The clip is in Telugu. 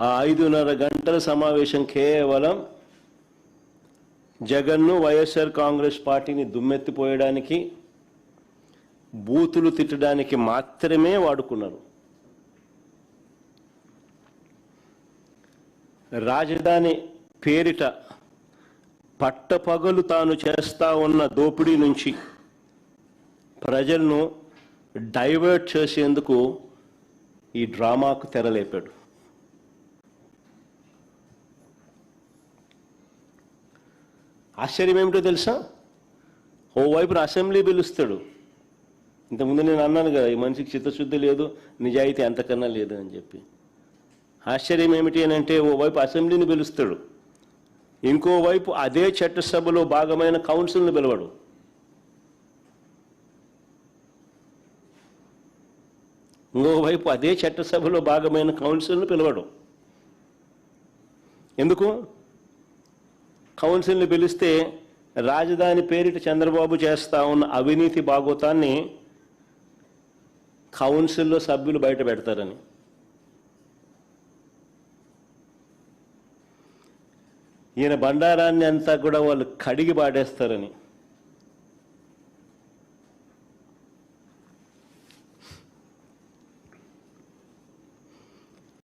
ఆ 5:30 గంటల సమావేశం కేవలం జగన్ను వైఎస్ఆర్ కాంగ్రెస్ పార్టీని దుమ్మెత్తిపోయడానికి, బూతులు తిట్టడానికి మాత్రమే వాడుకున్నారు. రాజధాని పేరిట పట్టపగలు తాను చేస్తా ఉన్న దోపిడీ నుంచి ప్రజలను డైవర్ట్ చేసేందుకు ఈ డ్రామాకు తెరలేపాడు. ఆశ్చర్యం ఏమిటో తెలుసా? ఓవైపున అసెంబ్లీ పిలుస్తాడు. ఇంతకుముందు నేను అన్నాను కదా, ఈ మనిషికి చిత్తశుద్ధి లేదు, నిజాయితీ అంతకన్నా లేదు అని చెప్పి. ఆశ్చర్యం ఏమిటి అని అంటే, ఓవైపు అసెంబ్లీని పిలుస్తాడు, ఇంకోవైపు అదే చట్టసభలో భాగమైన కౌన్సిల్ని పిలవడు. ఇంకోవైపు అదే చట్టసభలో భాగమైన కౌన్సిల్ని పిలవడు. ఎందుకు? కౌన్సిల్ని పిలిస్తే రాజధాని పేరిట చంద్రబాబు చేస్తా ఉన్న అవినీతి బాగోతాన్ని కౌన్సిల్లో సభ్యులు బయట పెడతారని. ఈయన బండారాన్ని అంతా కూడా వాళ్ళు కడిగి పాడేస్తారని.